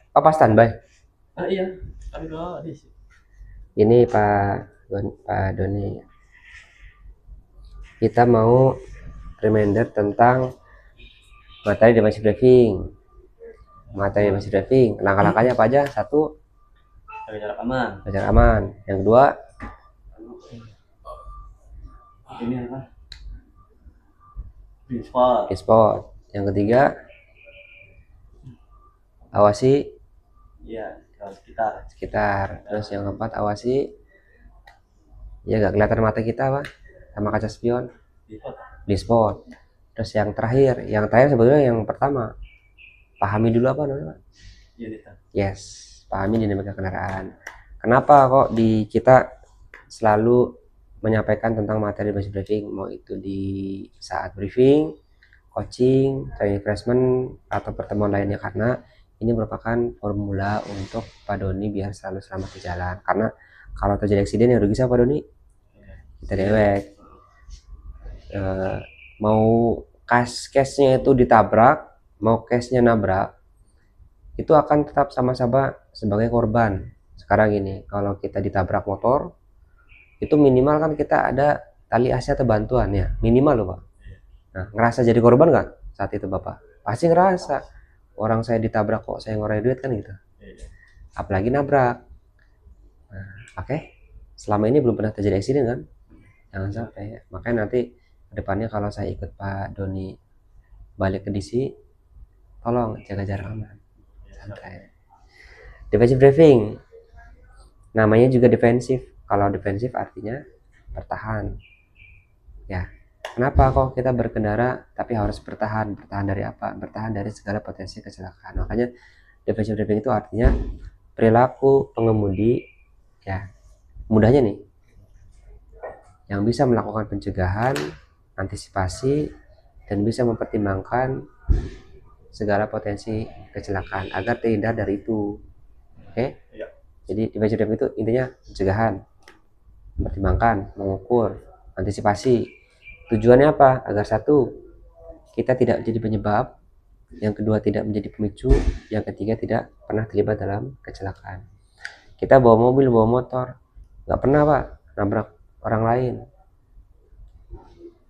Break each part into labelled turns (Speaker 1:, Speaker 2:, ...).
Speaker 1: Apa standby?
Speaker 2: Ah iya, kan udah di
Speaker 1: Ini Pak Doni, kita mau reminder tentang materi defensive briefing. Materi defensive briefing, langkah-langkahnya apa aja? Satu,
Speaker 2: jaga jarak aman.
Speaker 1: belajar aman. Yang kedua,
Speaker 2: Ini apa? Spot.
Speaker 1: e-sport. Yang ketiga, awasi
Speaker 2: Iya, kalau sekitar.
Speaker 1: sekitar. Terus yang keempat, awasi ya gak kelihatan mata kita apa sama kaca spion di spot. Terus yang terakhir sebetulnya yang pertama, pahami dulu apa namanya?
Speaker 2: Iya, Dita.
Speaker 1: Yes, pahami dinamika kendaraan. Kenapa kok di kita selalu menyampaikan tentang materi basic briefing, mau itu di saat briefing, coaching, training refreshment, atau pertemuan lainnya, karena ini merupakan formula untuk Pak Doni biar selalu selamat di jalan. Karena kalau terjadi eksiden yang rugi siapa, Pak Doni? Kita dewek. Mau case-nya itu ditabrak, mau case-nya nabrak, itu akan tetap sama-sama sebagai korban. Sekarang ini kalau kita ditabrak motor, itu minimal kan kita ada tali asi atau bantuan ya, minimal loh Pak. Nah, ngerasa jadi korban nggak saat itu Bapak? Pasti ngerasa, orang saya ditabrak kok saya ngorek duit kan gitu, apalagi nabrak. Nah, oke, selama ini belum pernah terjadi eksiden kan, jangan sampai. Makanya nanti kedepannya kalau saya ikut Pak Doni balik ke DC, tolong jaga jarak aman, santai. Defensive driving, namanya juga defensif. Kalau defensif artinya bertahan ya. Kenapa kok kita berkendara tapi harus bertahan? Bertahan dari apa? Bertahan dari segala potensi kecelakaan. Makanya defensive driving itu artinya perilaku pengemudi ya, mudahnya nih, yang bisa melakukan pencegahan, antisipasi, dan bisa mempertimbangkan segala potensi kecelakaan agar terhindar dari itu. Oke?
Speaker 2: Iya.
Speaker 1: Jadi defensive driving itu intinya pencegahan, mempertimbangkan, mengukur, antisipasi. Tujuannya apa? Agar satu, kita tidak menjadi penyebab, yang kedua tidak menjadi pemicu, yang ketiga tidak pernah terlibat dalam kecelakaan. Kita bawa mobil, bawa motor, nggak pernah Pak nabrak orang lain,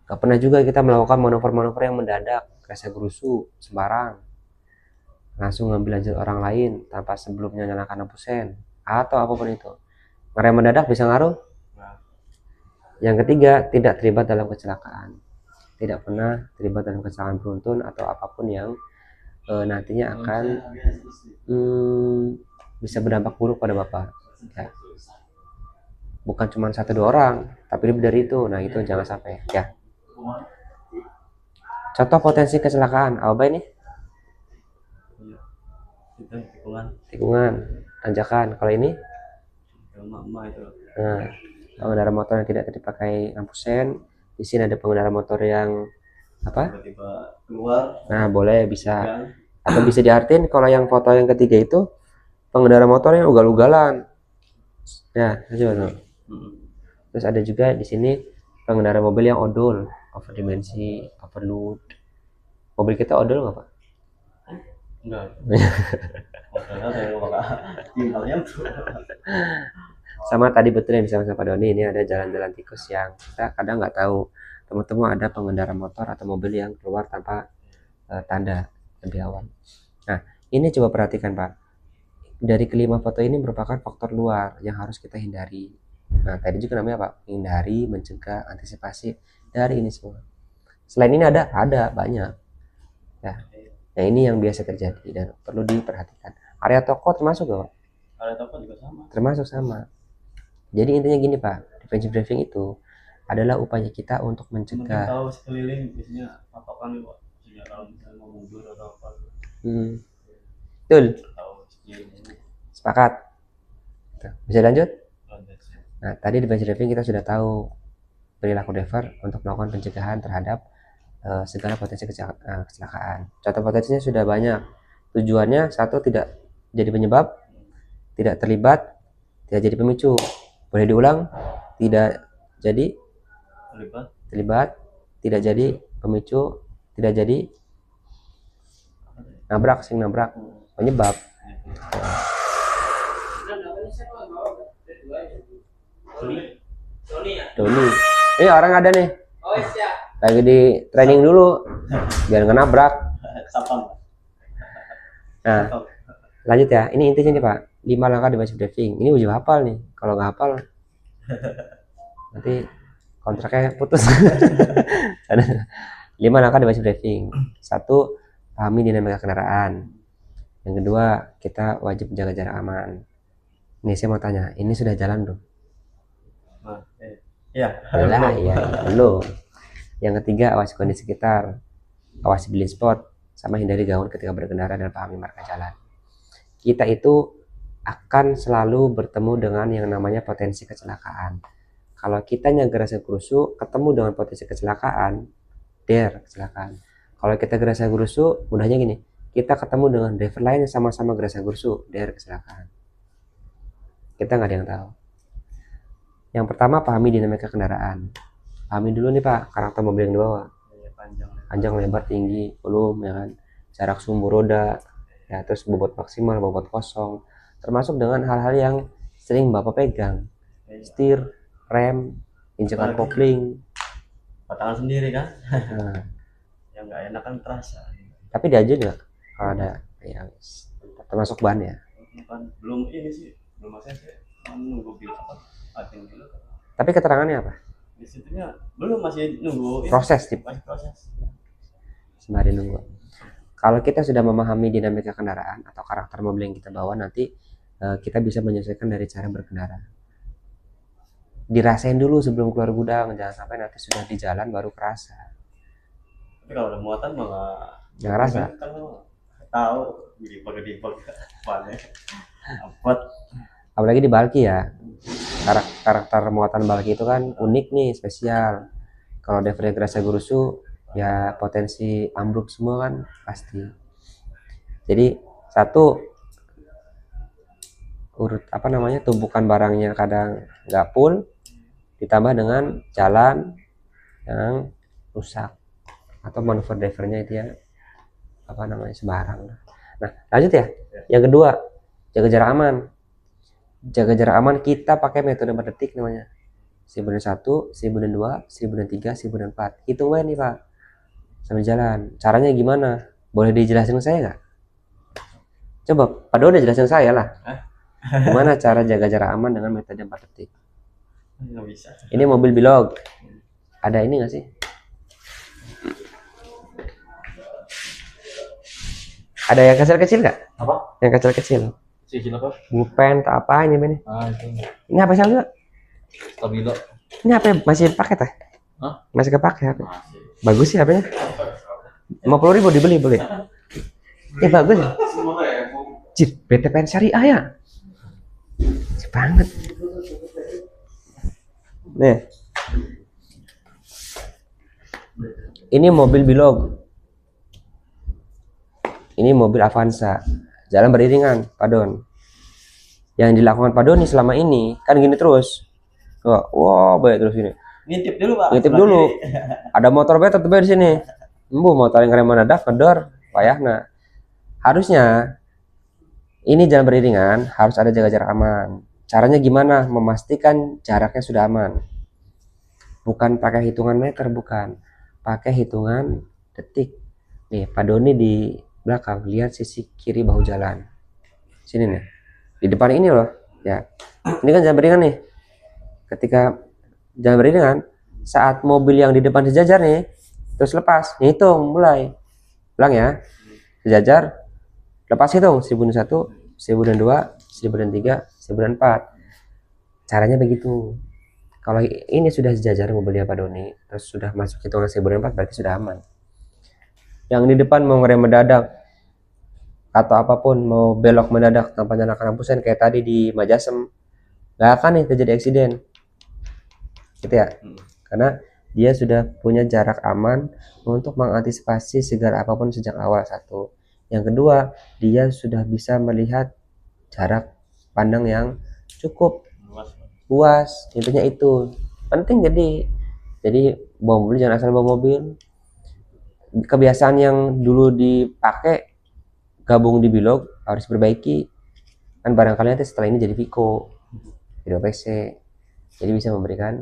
Speaker 1: nggak pernah juga kita melakukan manuver-manuver yang mendadak, rasa gerusu sembarang, langsung ngambil lanjut orang lain tanpa sebelumnya nyalakan lampu sen atau apapun itu. Ngerem mendadak bisa ngaruh. Yang ketiga, tidak terlibat dalam kecelakaan, tidak pernah terlibat dalam kecelakaan beruntun atau apapun yang nantinya akan bisa berdampak buruk pada Bapak ya. Bukan cuma satu dua orang tapi lebih dari itu. Nah itu jangan sampai ya. Contoh potensi kecelakaan apa ini?
Speaker 2: Itu
Speaker 1: Tikungan, tanjakan. Kalau ini
Speaker 2: emak itu.
Speaker 1: nah, pengendara motor yang tidak dipakai lampu sen. Di sini ada pengendara motor yang apa?
Speaker 2: Tiba-tiba keluar.
Speaker 1: Nah boleh, bisa. Atau bisa diartin kalau yang foto yang ketiga itu pengendara motor yang ugal-ugalan ya, coba. Terus ada juga di sini pengendara mobil yang odol, over dimensi, overload. Mobil kita odol nggak Pak?
Speaker 2: Enggak.
Speaker 1: Sama tadi betul yang disampaikan Pak Doni, ini ada jalan-jalan tikus yang kita kadang nggak tahu. Teman-teman ada pengendara motor atau mobil yang keluar tanpa tanda lebih awal. Nah ini coba perhatikan Pak, dari kelima foto ini merupakan faktor luar yang harus kita hindari. Nah tadi juga namanya Pak, hindari, mencegah, antisipasi dari ini semua. Selain ini ada banyak ya. Nah ini yang biasa terjadi dan perlu diperhatikan. Area toko termasuk gak Pak?
Speaker 2: Area toko juga sama.
Speaker 1: Termasuk sama. Jadi intinya gini Pak, defensive driving itu adalah upaya kita untuk mencegah.
Speaker 2: Mungkin tahu sekeliling biasanya patokan Pak. Maksudnya kalau misalnya mau mundur atau apa.
Speaker 1: Betul. Sepakat. Bisa lanjut? Nah tadi defensive driving kita sudah tahu perilaku driver untuk melakukan pencegahan terhadap segala potensi kecelakaan. Contoh potensinya sudah banyak. Tujuannya satu, tidak jadi penyebab, tidak terlibat, tidak jadi pemicu. Boleh diulang? Tidak jadi terlibat, tidak jadi pemicu, tidak jadi nabrak sing nabrak penyebab. Doni ini orang ada nih lagi di training dulu biar nggak nabrak.
Speaker 2: Sapam.
Speaker 1: Nah lanjut ya, ini intinya nih Pak, 5 langkah di basic driving. Ini wajib hafal nih, kalau nggak hafal nanti kontraknya putus. 5 langkah di basic driving. 1, pahami dinamika kendaraan. Yang kedua, kita wajib menjaga jarak aman. Nih saya mau tanya, ini sudah jalan belum?
Speaker 2: Iya.
Speaker 1: Lah, iya, belum. Yang ketiga, awasi kondisi sekitar, awasi blind spot, sama hindari gaun ketika berkendara dan pahami marka jalan. Kita itu akan selalu bertemu dengan yang namanya potensi kecelakaan. Kalau kita gerasa gerusu ketemu dengan potensi kecelakaan, kecelakaan. Kalau kita gerasa gerusu, mudahnya gini, kita ketemu dengan driver lain yang sama-sama gerasa gerusu, kecelakaan. Kita nggak ada yang tahu. Yang pertama, pahami dinamika kendaraan. Pahami dulu nih Pak, karakter mobil yang dibawa. Panjang, lebar, tinggi, volume, ya kan, jarak sumbu roda, ya, terus bobot maksimal, bobot kosong, termasuk dengan hal-hal yang sering Bapak pegang, setir, rem, injekan kopling,
Speaker 2: Tangan sendiri kan.
Speaker 1: nah,
Speaker 2: Yang nggak enak kan terasa.
Speaker 1: tapi diajar nggak kalau ada yang termasuk ban ya.
Speaker 2: Belum ini sih, belum masih sih, nunggu bil dulu.
Speaker 1: Tapi keterangannya apa?
Speaker 2: Di situnya belum, masih nunggu
Speaker 1: Proses tip,
Speaker 2: masih proses.
Speaker 1: sembari nunggu. Kalau kita sudah memahami dinamika kendaraan atau karakter mobil yang kita bawa, nanti kita bisa menyesuaikan dari cara berkendara. Dirasain dulu sebelum keluar gudang, jangan sampai nanti sudah di jalan baru kerasa.
Speaker 2: Tapi kalau ada muatan malah
Speaker 1: Jangan rasa.
Speaker 2: Kan tahu di bannya apa.
Speaker 1: Apalagi di bulky ya, karakter muatan bulky itu kan unik nih, spesial. Kalau drivernya gerasa gerusu, ya potensi ambruk semua kan pasti. Jadi 1, tumpukan barangnya kadang nggak full, ditambah dengan jalan yang rusak atau manuver drivernya itu ya sembarang. Nah lanjut ya, yang kedua, jaga jarak aman. Jaga jarak aman kita pakai metode 4 detik namanya, 1001, 1002, 1003, 1004. Hitung nih Pak sambil jalan. Caranya gimana? Boleh dijelasin ke saya nggak? Coba Pak Do udah jelasin saya lah. Gimana cara jaga jarak aman dengan metode 4 detik?
Speaker 2: Nggak bisa.
Speaker 1: Ini mobil bilog. Ada ini nggak sih? Ada yang kecil-kecil nggak?
Speaker 2: Apa?
Speaker 1: Yang kecil-kecil.
Speaker 2: Kecil apa?
Speaker 1: Bupen atau apa ini ini?
Speaker 2: Itu.
Speaker 1: Ini apa sih enggak?
Speaker 2: Stabilo.
Speaker 1: Ini apa masih pakai teh?
Speaker 2: Hah?
Speaker 1: Masih kepake HP?
Speaker 2: Masih.
Speaker 1: Bagus sih HP-nya. 50.000 dibeli boleh. Ya bagus ya. Cip, BTPN syariah ya. Cip banget. Nih. Ini mobil bilog. Ini mobil Avanza. Jalan beriringan, Pak Don. Yang dilakukan Pak Don selama ini kan gini terus. Wah, baik terus ini.
Speaker 2: Ngintip dulu Pak.
Speaker 1: Ngintip dulu. Ada motor betet tuh di sini. Motor yang keren mendadak kedor, payahna. Harusnya ini jalan beriringan harus ada jaga jarak aman. Caranya gimana? Memastikan jaraknya sudah aman. Bukan pakai hitungan meter, bukan. Pakai hitungan detik. Nih, Pak Doni di belakang, lihat sisi kiri bahu jalan. Sini nih. Di depan ini loh, ya. Ini kan jalan beriringan nih. Ketika jalan beriringan, saat mobil yang di depan sejajar nih, terus lepas, hitung mulai. Ulang ya. Sejajar, lepas hitung 1001, 1002, 1003, 1004. Caranya begitu. Kalau ini sudah sejajar mobilnya Pak Doni, terus sudah masuk hitungan 1004 berarti sudah aman. Yang di depan mau ngerem mendadak atau apapun, mau belok mendadak tanpa nyalakan lampu sen kayak tadi di Majasem, nggak akan nih terjadi eksiden, gitu ya. Karena dia sudah punya jarak aman untuk mengantisipasi segala apapun sejak awal. 1. Yang kedua, dia sudah bisa melihat jarak pandang yang cukup luas. Intinya itu penting. Jadi bawa mobil jangan asal bawa mobil. Kebiasaan yang dulu dipakai gabung di Bilog harus perbaiki, kan barangkali nanti setelah ini jadi Vico, video PC, jadi bisa memberikan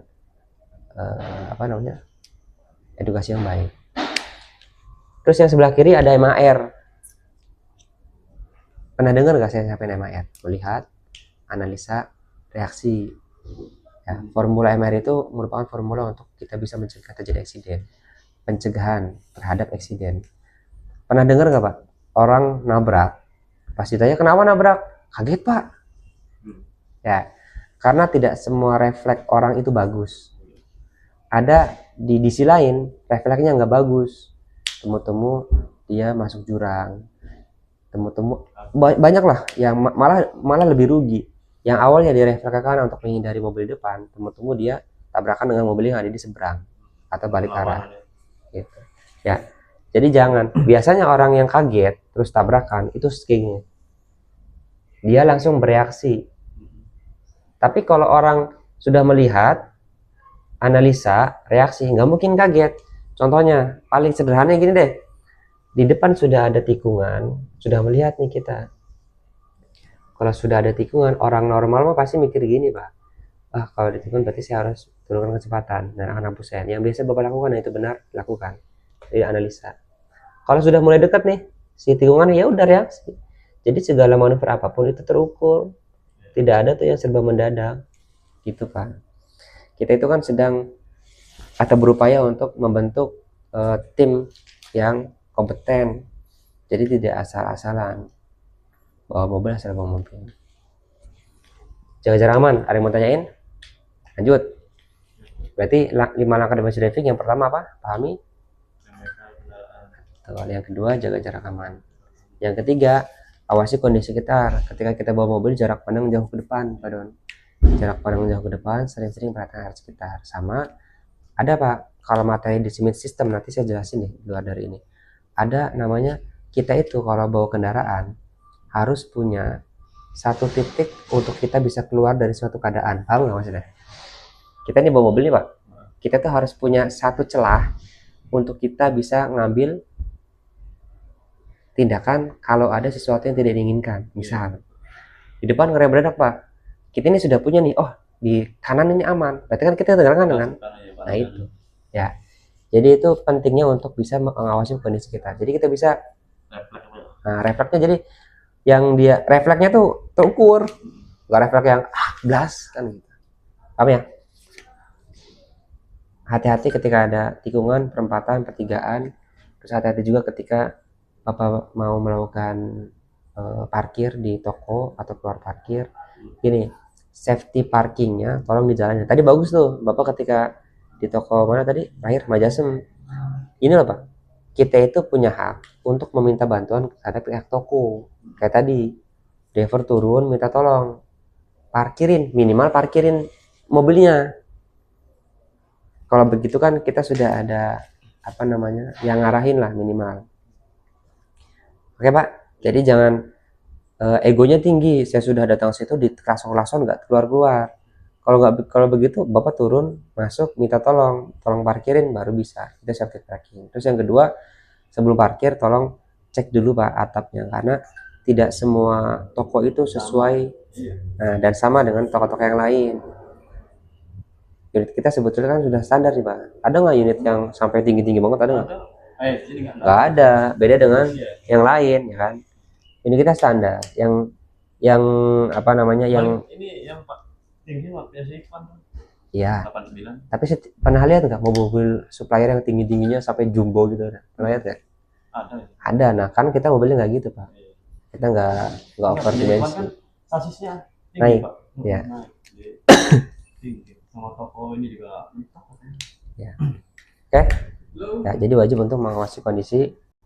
Speaker 1: edukasi yang baik. Terus yang sebelah kiri ada MAR. Pernah dengar nggak saya sampai MAR? Melihat, analisa, reaksi. Ya, formula MAR itu merupakan formula untuk kita bisa mencegah terjadi eksiden, pencegahan terhadap eksiden. Pernah dengar nggak Pak? Orang nabrak, pas ditanya kenapa nabrak, kaget Pak. Ya, karena tidak semua refleks orang itu bagus. Ada di sisi lain refleksnya nggak bagus. Temu-temu dia masuk jurang. Temu-temu banyak lah yang malah lebih rugi. Yang awalnya dia refleks ke kanan untuk menghindari mobil depan, temu-temu dia tabrakan dengan mobil yang ada di seberang atau balik arah. Gitu. Ya. Jadi jangan. Biasanya orang yang kaget terus tabrakan itu skiing. Dia langsung bereaksi. Tapi kalau orang sudah melihat, analisa, reaksi, nggak mungkin kaget. Contohnya paling sederhana gini deh, di depan sudah ada tikungan, sudah melihat nih kita. Kalau sudah ada tikungan, orang normal mah pasti mikir gini Pak, kalau di tikungan berarti saya harus turunkan kecepatan dan akan hapus sen. Yang biasa Bapak lakukan, nah itu benar, lakukan. Jadi analisa. Kalau sudah mulai dekat nih si tikungan, ya udah reaksi. Jadi segala manuver apapun itu terukur, tidak ada tuh yang serba mendadak, gitu Pak. Kita itu kan sedang atau berupaya untuk membentuk tim yang kompeten, jadi tidak asal-asalan bawa mobil asal bawa mobil. Jaga jarak aman. Ada yang mau tanyain? Lanjut. Berarti 5 langkah demonstrasi driving. Yang pertama apa? Pahami. Yang kedua, jaga jarak aman. Yang ketiga, awasi kondisi sekitar. Ketika kita bawa mobil, jarak pandang jauh ke depan, Pak Don. Jarak pandang jauh ke depan, sering-sering perhatikan arah sekitar. Sama ada Pak, kalau materi di Smith System nanti saya jelasin nih luar dari ini. Ada namanya, kita itu kalau bawa kendaraan harus punya satu titik untuk kita bisa keluar dari suatu keadaan. Paham nggak maksudnya? Kita nih bawa mobil nih Pak, kita tuh harus punya satu celah untuk kita bisa ngambil tindakan kalau ada sesuatu yang tidak diinginkan. Misal di depan ngerem mendadak Pak, kita ini sudah punya nih, oh di kanan ini aman, berarti kan kita tegak kanan kan. Nah itu ya, jadi itu pentingnya untuk bisa mengawasi kondisi kita. Jadi kita bisa refleksnya, jadi yang dia refleksnya tuh terukur, nggak refleks yang blast kan gitu. Paham ya? Hati-hati ketika ada tikungan, perempatan, pertigaan. Terus hati-hati juga ketika Bapak mau melakukan parkir di toko atau keluar parkir. Gini, safety parkingnya tolong di jalannya. Tadi bagus tuh Bapak ketika di toko mana tadi? Terakhir Majasem. Ini loh Pak, kita itu punya hak untuk meminta bantuan kepada pihak toko. Kayak tadi, driver turun minta tolong parkirin, minimal parkirin mobilnya. Kalau begitu kan kita sudah ada yang ngarahin lah minimal. Oke Pak, jadi jangan egonya tinggi. Saya sudah datang situ di klason-klason nggak keluar-keluar. Kalau begitu Bapak turun, masuk, minta tolong parkirin baru bisa. Itu safety parking. Terus yang kedua, sebelum parkir tolong cek dulu Pak atapnya, karena tidak semua toko itu sesuai dan sama dengan toko-toko yang lain. Unit kita sebetulnya kan sudah standar nih Pak. Ada nggak unit yang sampai tinggi-tinggi banget, ada nggak? Nggak ada, beda dengan yang lain ya kan. Ini kita standar, yang yang
Speaker 2: ini yang Pak tinggi waktu sih kan
Speaker 1: ya.
Speaker 2: 89.
Speaker 1: Tapi pernah lihat nggak mobil supplier yang tinggi-tingginya sampai jumbo gitu? Pernah lihat nggak? Ada. Nah kan kita mobilnya nggak gitu Pak. Kita nggak over dimensi.
Speaker 2: Kan sasisnya tinggi
Speaker 1: naik,
Speaker 2: Pak.
Speaker 1: Ya.
Speaker 2: Tinggi. Sama toko ini juga.
Speaker 1: Ya. Oke. Ya, jadi wajib untuk mengawasi kondisi